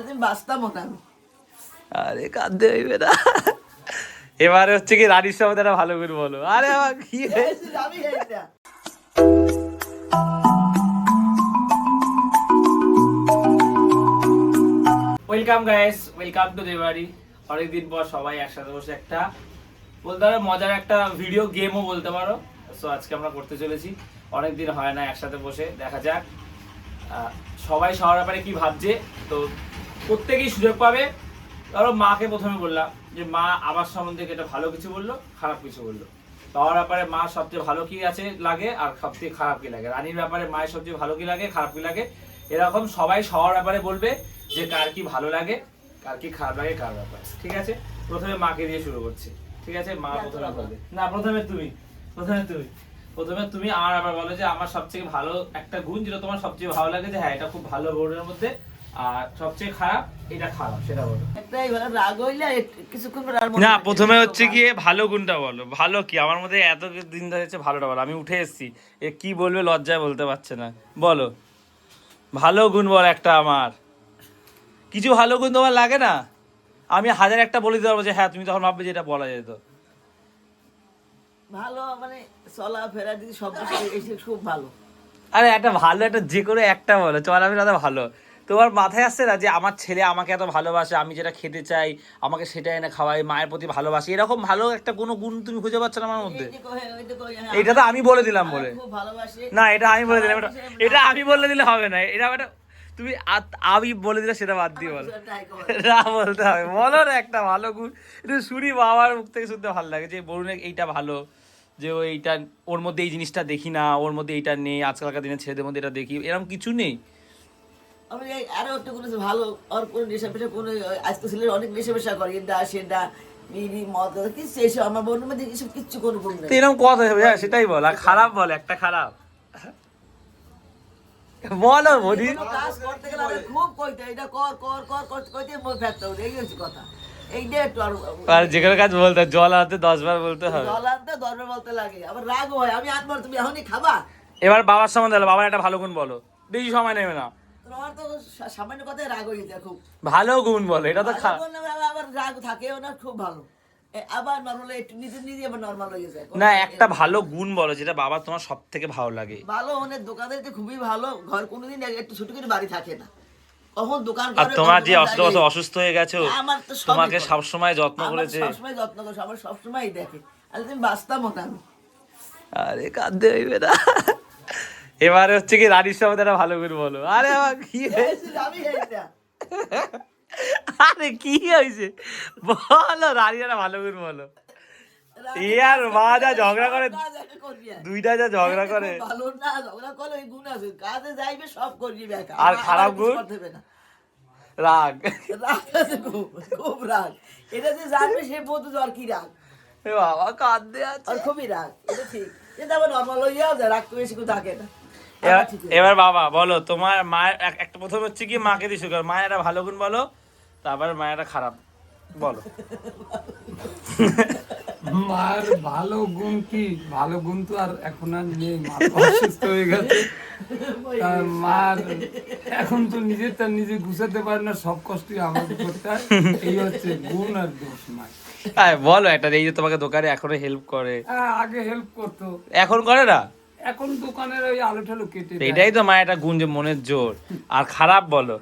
তুমি বাঁচতাম না। আরে কাঁদতে হইবে না। এবারে হচ্ছে কি রানীর সম্বন্ধে একটা ভালো করে বলো। আরে আমার কি আমি এইটা ওয়েলকাম গাইস, ওয়েলকাম টু দেবাড়ি। অনেকদিন পর সবাই একসাথে বসে একটা বলতে পারো মজার একটা ভিডিও গেমও বলতে পারো। সো আজকে আমরা করতে চলেছি, অনেকদিন হয় না একসাথে বসে। দেখা যাক সবাই সবার ব্যাপারে কি ভাবছে। তো প্রত্যেকেই সুযোগ পাবে। ধরো মাকে প্রথমে বললাম যে মা আমার সম্বন্ধে এটা ভালো কিছু বললো, খারাপ কিছু বললো। বাবার ব্যাপারে মা সবচেয়ে ভালো কি আছে লাগে আর সবচেয়ে খারাপ কি লাগে। রানীর ব্যাপারে মায়ের সবচেয়ে ভালো কি লাগে, খারাপ কি লাগে। এরকম সবাই সবার ব্যাপারে বলবে যে কার কি ভালো লাগে, কার কি খারাপ লাগে, কার ব্যাপারে। ঠিক আছে, প্রথমে মাকে দিয়ে শুরু করছি। ঠিক আছে, মা প্রথমে বলবে। না, প্রথমে তুমি আমার ব্যাপারে বলো যে আমার সবচেয়ে ভালো একটা গুণ যেটা তোমার সবচেয়ে ভালো লাগে, যে হ্যাঁ এটা খুব ভালো বোর্ডের মধ্যে, আর সবচেয়ে খারাপ এটা খারাপ, সেটা বলো। একটাই বলে রাগ হইলে কিছুক্ষণ পর আর না, প্রথমে হচ্ছে গিয়ে ভালো গুণটা বলো। ভালো কি আমার মধ্যে এত দিন ধরে হচ্ছে ভালোটা বলো। আমি উঠে এসেছি, এ কি বলবে লজ্জায় বলতে পারছে না। বলো ভালো গুণ বল একটা। আমার কিছু ভালো গুণ তোমার লাগে না? আমি হাজার একটা বলে দিতে পারবো যে হ্যাঁ, তুমি তখন ভাববে যে এটা বলা যেত। ভালো মানে চলা ফেরা দিদি সব কিছু এসে খুব ভালো। আরে একটা ভালো, একটা যে কোনো একটা বলো, চলাফেরা ভালো। তোমার মাথায় আসছে না যে আমার ছেলে আমাকে এত ভালোবাসে, আমি যেটা খেতে চাই আমাকে সেটা এনে খাওয়াই, মায়ের প্রতি ভালোবাসি, এরকম ভালো একটা কোনো গুণ তুমি খুঁজে পাচ্ছ না আমার মধ্যে? এটা তো আমি বলে দিলাম বলে না, এটা আমি বলে দিলাম, এটা আমি বলে দিলে হবে না। এটা একটা তুমি আমি বলে দিলে সেটা বাদ দিয়ে বলো। না, বলতে হবে। বলো না একটা ভালো গুণ, এটা শুনি বাবার মুখ থেকে শুনতে ভালো লাগে যে বরুণের এইটা ভালো, যে ও এইটা ওর মধ্যে এই জিনিসটা দেখি না, ওর মধ্যে এইটা নেই, আজকালকার দিনে ছেলেদের মধ্যে এটা দেখি, এরকম কিছু নেই। আমি আরো একটা কোনো ভালো আর কোনো নেশা পেশা কোনো আজকে ছেলের অনেক নেশা পেশা করে, এটা সেটা বিড়ি মদ কিছু এসব আমার বোনের মধ্যে এসব কিচ্ছু কোনো গুণ নেই। এরকম কথা হবে, হ্যাঁ সেটাই বল। আর খারাপ বল একটা, খারাপ বলো বলি। কাজ করতে গেলে আমি খুব কইতে এটা কর কর কর করতে কইতে মোর ফেলতে হবে, এই হচ্ছে কথা। এইটা একটু আর যে কোনো কাজ বলতে জল আনতে 10 বার বলতে হবে। জল আনতে 10 বার বলতে লাগে, আবার রাগ হয় আমি আনবার তুমি এখনই খাবা। এবার বাবার সম্বন্ধে বলো, বাবার একটা ভালো গুণ বলো, বেশি সময় নেবে না। তোমার তো সামান্য কথায় রাগ হয়ে যায় খুব। ভালো গুণ বলো, এটা তো আবার রাগ থাকেও না, খুব ভালো। আবার নরমাল একটু নিজে নিজে আবার নরমাল হয়ে যায়। না, একটা ভালো গুণ বলো যেটা বাবা তোমার সব থেকে ভালো লাগে। ভালো অনেক দোকানদারিতে খুবই ভালো, ঘর কোনোদিন একটু ছোট করে বাড়ি থাকে না, কখন দোকান আর করে। তোমার যে অসুস্থ হয়ে গেছো, আমার তো তোমাকে সবসময় যত্ন করেছে, সবসময় যত্ন করে, আমার সবসময় দেখে। আরে তুমি বাঁচতাম না আমি। আরে কাঁদতে হইবে না। এবারে হচ্ছে কি রানীর সম্বন্ধে একটা ভালো করে বলো। আরে আমার কি আমি এইটা আরে কি হয়েছে বলো, রানীর একটা ভালো করে বলো। ইয়ার মা যা ঝগড়া করে, দুইটা যা ঝগড়া করে, ভালো না ঝগড়া করে ওই গুণ আছে, কাজে যাইবে সব করবি বেকার। আর খারাপ গুণ রাগ। রাগ আছে খুব, খুব রাগ। এটা যে জানবে সে বলতে আর কি রাগ। বাবা কাঁদতে আছে, আর খুবই রাগ, এটা ঠিক। এটা আবার নর্মাল হইয়াও যায়, রাগ তো বেশি কেউ থাকে না। এবার বাবা বলো, তোমার মায়ের একটা প্রথম হচ্ছে কি মাকে দিয়ে শুরু করো, মায়ের একটা ভালো গুণ বলো, তারপর মায়ের একটা খারাপ বলো। মার ভালো গুণ কি? ভালো গুণ তো আর এখন আর নেই, মা তো অসুস্থ হয়ে গেছে। মার এখন তো নিজে গুছাতে পারে না, সব কষ্টই আমাকে করতে হয়। এই হচ্ছে গুণ আর দোষ মার। বলো একটা, এই যে তোমাকে দোকানে এখনো হেল্প করে। আগে হেল্প করতো, এখন করে না। এখন দোকানের ওই আলো ঠালো কেটে দেয়। এটাই তো মায়ের একটা গুণ, যে মনের জোর। আর খারাপ বলো।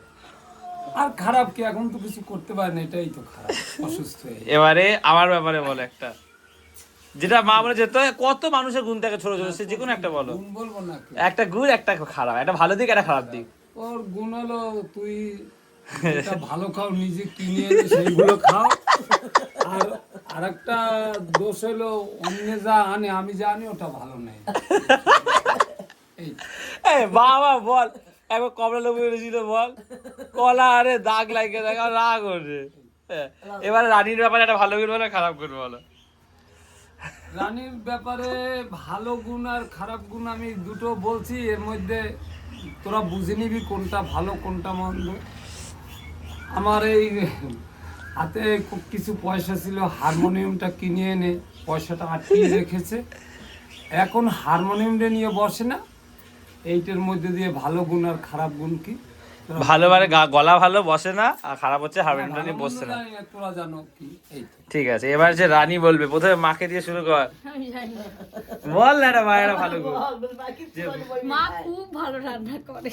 আর খারাপ কি? এখন তো কিছু করতে পারে না, এটাই তো খারাপ, অসুস্থ হয়ে। এবারে আমার ব্যাপারে বলো একটা, যেটা মা বলে যেত। কত মানুষের গুণ থাকে ছোট ছোট, সে যে কোনো একটা বলো। গুণ বলবো না, একটা গুণ একটা খারাপ, একটা ভালো দিক একটা খারাপ দিক। ওর গুণ হলো তুই যেটা ভালো খাও, নিজে কিনে এনে সেইগুলো খাও। আর আরেকটা দোষ হলো অন্য যা আনে আমি যা আনি ওটা ভালো নেই। বাবা বল, একবার কমলা লেবু এনেছিল বল, কলা আরে দাগ লাগে দেখা রাগ ওঠে। এবারে রানীর ব্যাপারে একটা ভালো গুণ বলো, খারাপ গুণ বলো। রানীর ব্যাপারে ভালো গুণ আর খারাপ গুণ আমি দুটো বলছি, এর মধ্যে তোরা বুঝে নিবি কোনটা ভালো কোনটা মন্দ। আমার এই হাতে খুব কিছু পয়সা ছিল, হারমোনিয়ামটা কিনে এনে পয়সাটা আটকিয়ে রেখেছে, এখন হারমোনিয়ামটা নিয়ে বসে না। এইটার মধ্যে দিয়ে ভালো গুণ আর খারাপ গুণ কি? ভালো মানে গলা ভালো বসে না, আর খারাপ হচ্ছে হারমোনিয়ামটা নিয়ে বসছে না। জানি না, তোরা জানো কি এই তো। ঠিক আছে, এবার যে রানী বলবে, প্রথমে মাকে দিয়ে শুরু কর। আমি জানি না। বল না রে মায়েরা ভালো করে। মা খুব ভালো রান্না করে।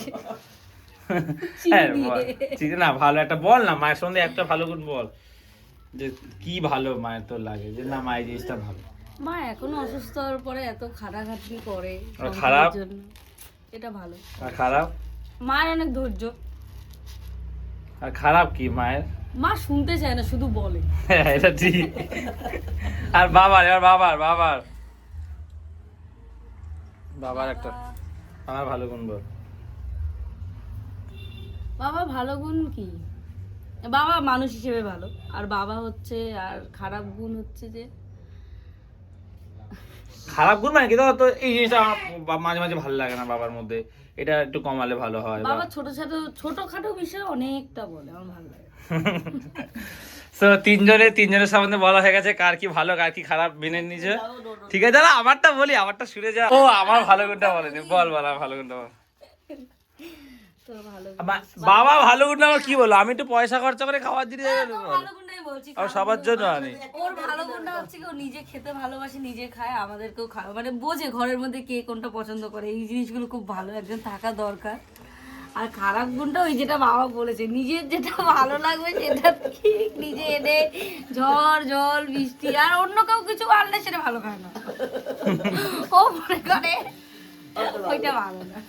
হ্যাঁ চিনি বল। দিয়ে। ঠিক না, ভালো একটা বল না, মায়ের সঙ্গে একটা ভালো গুণ বল, যে কি ভালো মায়ের তোর লাগে, যে না মায়ের জিনিসটা ভালো। মা এখনো অসুস্থ হওয়ার পরে এত খাটাখাটনি করে আর সংসারের খারাপ? জন্য, এটা ভালো। আর খারাপ? মায়ের অনেক ধৈর্য। আর খারাপ কি মায়ের? মা শুনতে চায় না, শুধু বলে। হ্যাঁ, এটা ঠিক। আর বাবার, এবার বাবার একটা, আমার ভালো গুণ বল। বাবা ভালো গুণ কি? বাবা মানুষ হিসেবে ভালো, আর বাবা হচ্ছে, আর খারাপ গুণ হচ্ছে যে খারাপ গুণ মানে কি, তো এই জিনিসটা আমার মাঝে মাঝে ভালো লাগে না বাবার মধ্যে, এটা একটু কমালে ভালো হয়। বাবা ছোটখাটো বিষয়ে অনেকটা বলে, আমার ভালো লাগে। তো তিনজনের সামনে বলা হয়ে গেছে কার কি ভালো কার কি খারাপ মেনে নিয়েছে। ঠিক আছে, দাদা আমারটা বলি, আমারটা শুনে যা। ও আমার ভালো গুণটা বলেনি, বল আমার ভালো গুণটা বল। তো ভালো বাবা ভালো গুণটা আমার কি বলো, আমি একটু পয়সা খরচা করে খাবার দিতে যাবো, ভালো গুণটাই বলছি। আর সবার জন্য আনি। ওর ভালো গুণটা হচ্ছে কি, ও নিজে খেতে ভালোবাসে, নিজে খায়, আমাদেরকেও খায়, মানে বোঝে ঘরের মধ্যে কে কোনটা পছন্দ করে, এই জিনিসগুলো খুব ভালো একজন থাকা দরকার। আর খারাপ গুণটা ওই যেটা বাবা বলেছে, নিজের যেটা ভালো লাগবে সেটা ঠিক নিজে এনে ঝড় জল বৃষ্টি আর অন্য কেউ কিছু আনলে সেটা ভালো খায় না, ও মনে করে ওইটা ভালো না।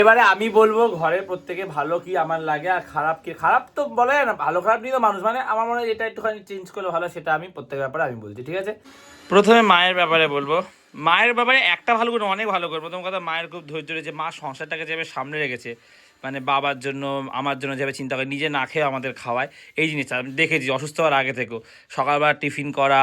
এবারে আমি বলবো ঘরে প্রত্যেকে ভালো কি আমার লাগে আর খারাপ কি। খারাপ তো বলা যায় না, ভালো খারাপ নিয়ে তো মানুষ, মানে আমার মনে হয় এটা একটুখানি চেঞ্জ করলে ভালো, সেটা আমি প্রত্যেকের ব্যাপারে আমি বলছি। ঠিক আছে, প্রথমে মায়ের ব্যাপারে বলবো। মায়ের ব্যাপারে একটা ভালো করে অনেক ভালো করে। প্রথম কথা, মায়ের খুব ধৈর্য রয়েছে, মা সংসারটাকে যেভাবে সামনে রেখেছে, মানে বাবার জন্য আমার জন্য যেভাবে চিন্তা করে, নিজে না খেয়ে আমাদের খাওয়ায়, এই জিনিসটা আমি দেখেছি অসুস্থ হওয়ার আগে থেকেও। সকালবেলা টিফিন করা,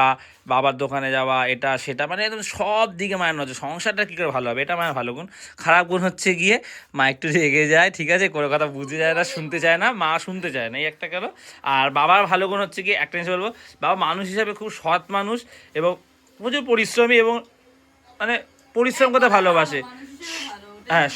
বাবার দোকানে যাওয়া, এটা সেটা, মানে একদম সব দিকে মায়ের নজর। সংসারটা কী করে ভালো হবে, এটা মায়ের ভালো গুণ। খারাপ গুণ হচ্ছে গিয়ে মা একটু রেগে যায়, ঠিক আছে, কোনো কথা বুঝে যায় না, শুনতে চায় না, মা শুনতে চায় না, এই একটা গেল। আর বাবার ভালো গুণ হচ্ছে কি, একটা জিনিস বলবো, বাবা মানুষ হিসাবে খুব সৎ মানুষ এবং প্রচুর পরিশ্রমী, এবং মানে পরিশ্রম করতে ভালোবাসে। হ্যাঁ,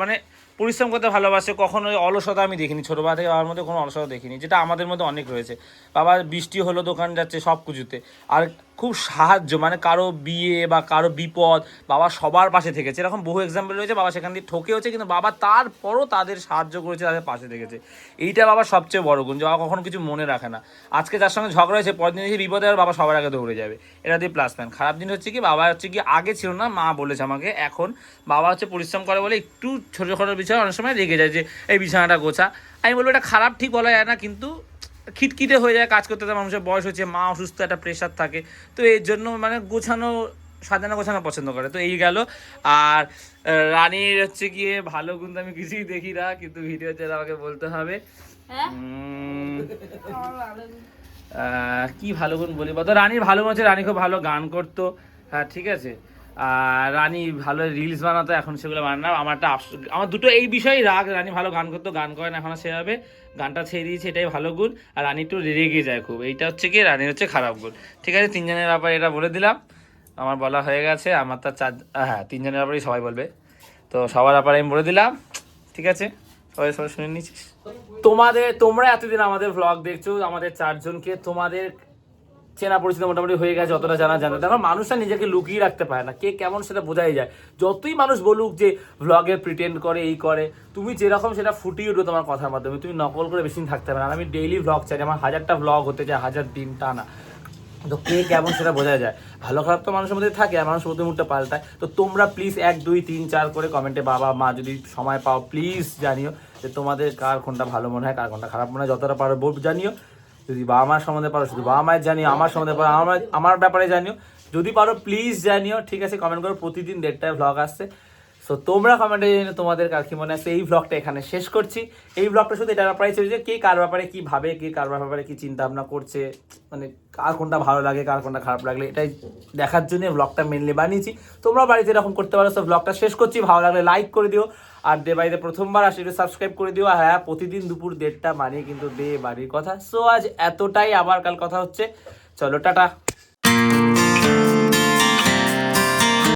মানে পরিশ্রম করতে ভালোবাসে, কখনো অলসতা আমি দেখিনি, ছোটোবেলা থেকে বাবার মধ্যে কোনো অলসতা দেখিনি, যেটা আমাদের মধ্যে অনেক রয়েছে। বাবা বৃষ্টি হলো দোকান যাচ্ছে সব কিছুতে, আর খুব সাহায্য, মানে কারো বিয়ে বা কারো বিপদ বাবা সবার পাশে থেকেছে। এরকম বহু এক্সাম্পল রয়েছে, বাবা সেখান দিয়ে ঠকে হচ্ছে, কিন্তু বাবা তারপরও তাদের সাহায্য করেছে, তাদের পাশে থেকেছে। এইটা বাবার সবচেয়ে বড় গুণ, যে বাবা কখনো কিছু মনে রাখে না। আজকে যার সঙ্গে ঝগড়া হয়েছে, পরের দিন এসে বিপদে আর বাবা সবার আগে দৌড়ে যাবে, এটা দিয়ে প্লাস পয়েন্ট। খারাপ জিনিস হচ্ছে কি, বাবা হচ্ছে কি আগে ছিল না, মা বলেছে আমাকে, এখন বাবা হচ্ছে পরিশ্রম করে বলে একটু ছোটো ছোটো বিষয় অনেক সময় রেগে যায়, যে এই বিছানাটা গোছা। আমি বলবো এটা খারাপ ঠিক বলা যায় না, কিন্তু খিটখিটে হয়ে যায় কাজ করতে, মানুষের বয়স হচ্ছে, মা অসুস্থ, একটা প্রেশার থাকে, তো এর জন্য মানে গোছানো সাজানো গোছানো পছন্দ করে। তো এই গেল। আর রানীর হচ্ছে গিয়ে ভালো গুণ তো আমি কিছুই দেখি না, কিন্তু ভিডিওতে আমাকে বলতে হবে। হ্যাঁ? কি ভালো গুণ বলি বলতো, রানীর ভালো গুণ হচ্ছে রানী খুব ভালো গান করতো, হ্যাঁ ঠিক আছে। আর রানী ভালো রিলস বানাতো, এখন সেগুলো বানায় না। আমার দুটো এই বিষয়েই রাগ, রানী ভালো গান করতো, গান করে না এখন সেভাবে, গানটা ছেড়ে দিয়েছে, এটাই ভালো গুণ। আর রানী একটু রেগে যায় খুব, এইটা হচ্ছে কি রানীর হচ্ছে খারাপ গুণ। ঠিক আছে, তিনজনের ব্যাপারে এটা বলে দিলাম, আমার বলা হয়ে গেছে। আমার তো হ্যাঁ তিনজনের ব্যাপারেই সবাই বলবে, তো সবার ব্যাপারে আমি বলে দিলাম। ঠিক আছে, সবাই শুনে নিচ্ছিস। তোমরা এতদিন আমাদের ভ্লগ দেখছো, আমাদের চারজনকে তোমাদের চেনা পরিচিত মোটামুটি হয়ে গেছে, অতটা জানা জানো। দেখো মানুষটা নিজেকে লুকিয়ে রাখতে পারে না, কে কেমন সেটা বোঝাই যায়। যতই মানুষ বলুক যে ভ্লগে প্রিটেন্ড করে, এই করে, তুমি যেরকম সেটা ফুটিয়ে উঠবে তোমার কথার মাধ্যমে, তুমি নকল করে বেশি দিন থাকতে পারবে না। আমি ডেইলি ভ্লগ চাই, আমার 1000টা ভ্লগ হতে চাই, 1000 দিন টানা, তো কে কেমন সেটা বোঝা যায়। ভালো খারাপ তো মানুষের মধ্যে থাকে, আর মানুষের মধ্যে মুখটা পাল্টায়। তো তোমরা প্লিজ 1 2 3 4 করে কমেন্টে বাবা মা যদি সময় পাও প্লিজ জানিও, যে তোমাদের কার কোনটা ভালো মনে হয়, কার কোনটা খারাপ মনে হয়, যতটা পারো জানিও। যদি বাবা মার সম্বন্ধে পারো শুধু বাবা মায়ের জানিও, আমার সম্বন্ধে পারো আমার ব্যাপারে জানিও, যদি পারো প্লিজ জানিও। ঠিক আছে, কমেন্ট করো, প্রতিদিন 1:30টায় ভ্লগ আসছে। সো তোমরা কমেন্টে জানিও তোমাদের কার কি মনে আছে। এই ভ্লগটা এখানে শেষ করছি। এই ভ্লগটা শুধু এটার ব্যাপারে ছিল যে কে কার ব্যাপারে কি ভাবে, কে কার ব্যাপারে কি চিন্তা ভাবনা করছে, মানে কার কোনটা ভালো লাগে, কার কোনটা খারাপ লাগলে, এটাই দেখার জন্য ভ্লগটা মেনলি বানিয়েছি। তোমরা বাড়িতে এরকম করতে পারো। সো ভ্লগটা শেষ করছি, ভালো লাগলে লাইক করে দিও, আর ডে বাড়িতে প্রথমবার আসলে একটু সাবস্ক্রাইব করে দিও। আর হ্যাঁ, প্রতিদিন দুপুর 1:30টা মানে কিন্তু ডে বাড়ির কথা। সো আজ এতটাই, আবার কাল কথা হচ্ছে, চলো টাটা।